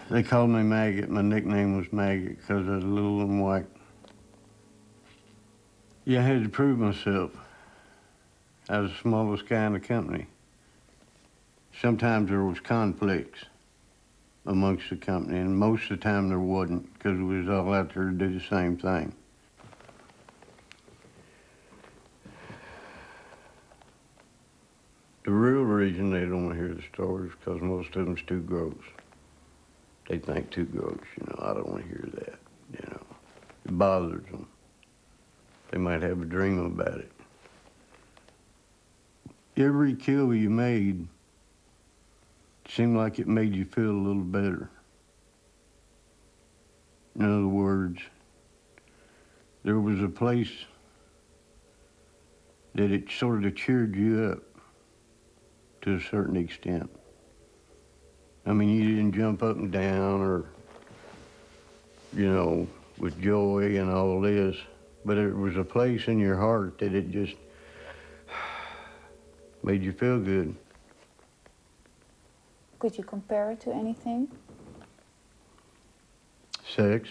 They called me Maggot. My nickname was Maggot because I was little and white. Yeah, I had to prove myself. I was the smallest guy in the company. Sometimes there was conflicts amongst the company, and most of the time there wasn't because we was all out there to do the same thing. The real reason they don't want to hear the stories is because most of them's too gross. They think too gross, you know. I don't want to hear that, you know. It bothers them. They might have a dream about it. Every kill you made seemed like it made you feel a little better. In other words, there was a place that it sort of cheered you up to a certain extent. I mean, you didn't jump up and down or, you know, with joy and all this, but it was a place in your heart that it just made you feel good. Could you compare it to anything? Sex.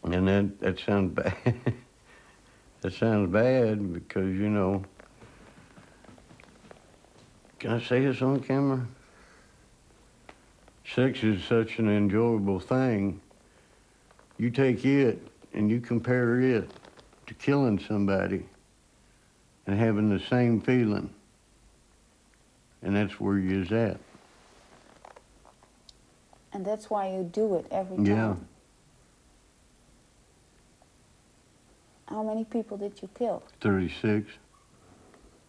And that sounds bad. That sounds bad because, you know, can I say this on camera? Sex is such an enjoyable thing. You take it and you compare it to killing somebody and having the same feeling. And that's where you's at. And that's why you do it every time? Yeah. How many people did you kill? 36.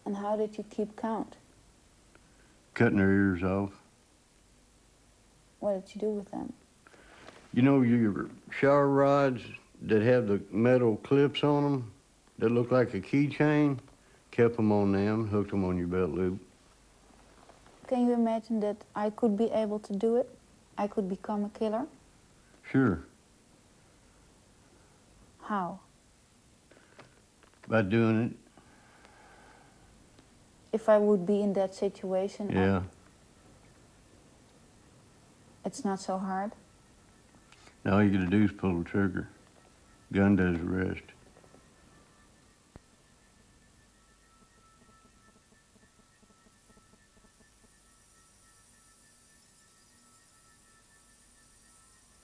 And how did you keep count? Cutting their ears off. What did you do with them? You know your shower rods that have the metal clips on them that look like a keychain? Kept them on them, hooked them on your belt loop. Can you imagine that I could be able to do it? I could become a killer? Sure. How? By doing it. If I would be in that situation, Yeah. It's not so hard? Now all you gotta do is pull the trigger. Gun does the rest.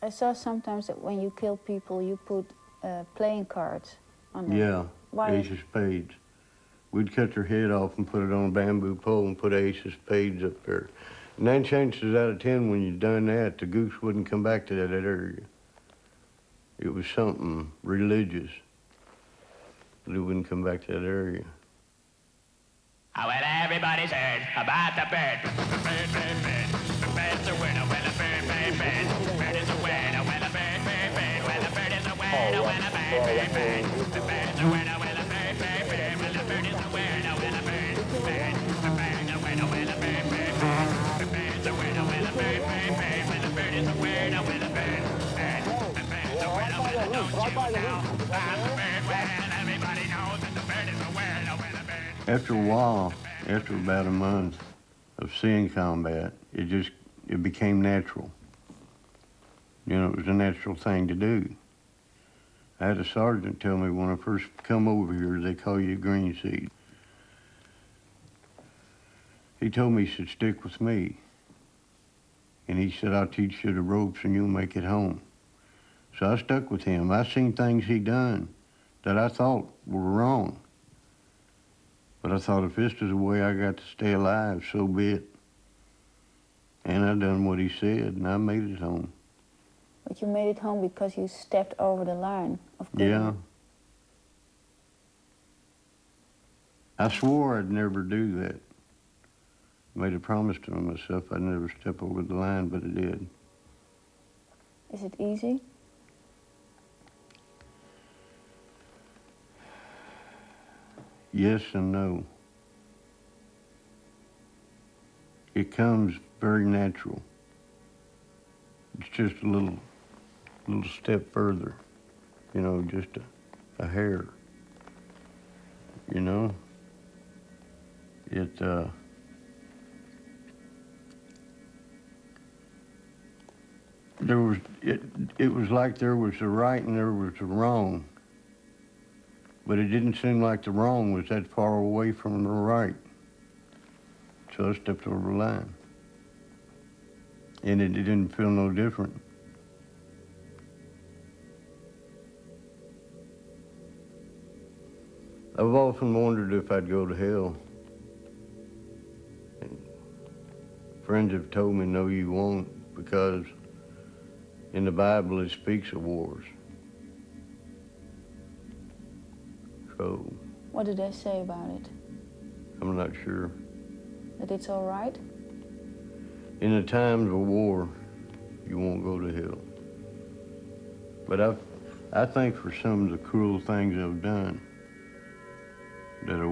I saw sometimes that when you kill people, you put playing cards on them. Yeah, Why? ace of spades. We'd cut their head off and put it on a bamboo pole and put ace of spades up there. 9 chances out of 10 when you'd done that, the goose wouldn't come back to that area. It was something religious. But it wouldn't come back to that area. Oh, well, everybody's heard about the bird. The bird, bird, bird. The bird's a winner, well, a bird, bird, bird. The bird is a winner, well, a bird, bird, bird. Well, the bird is a winner, well, a bird, bird, bird. The bird is a winner, well, a bird, bird, bird. Well, the bird is a winner, well, a bird, bird. The bird is a winner, well, a bird, bird, bird. The bird is a winner, well, a bird, bird, bird. Well, the bird is a winner, well, a bird, bird. The bird is a winner, well, don't you know about the bird? Well, everybody knows that the bird is a winner, well, a bird. After a while, after about a month of seeing combat, it became natural. You know, it was a natural thing to do. I had a sergeant tell me when I first come over here, they call you a green seed. He told me he said, stick with me. And he said, I'll teach you the ropes and you'll make it home. So I stuck with him. I seen things he done that I thought were wrong. But I thought if this is the way I got to stay alive, so be it. And I done what he said, and I made it home. But you made it home because you stepped over the line of good. Yeah. I swore I'd never do that. Made a promise to myself I'd never step over the line, but I did. Is it easy? Yes and no. It comes very natural. It's just a little step further, you know, just a hair, you know? it was like there was the right and there was the wrong, but it didn't seem like the wrong was that far away from the right. So I stepped over the line, and it didn't feel no different. I've often wondered if I'd go to hell. And friends have told me, no, you won't, because in the Bible it speaks of wars. So What did they say about it? I'm not sure. That it's all right? In the times of war, you won't go to hell. But I think for some of the cruel things I've done, that a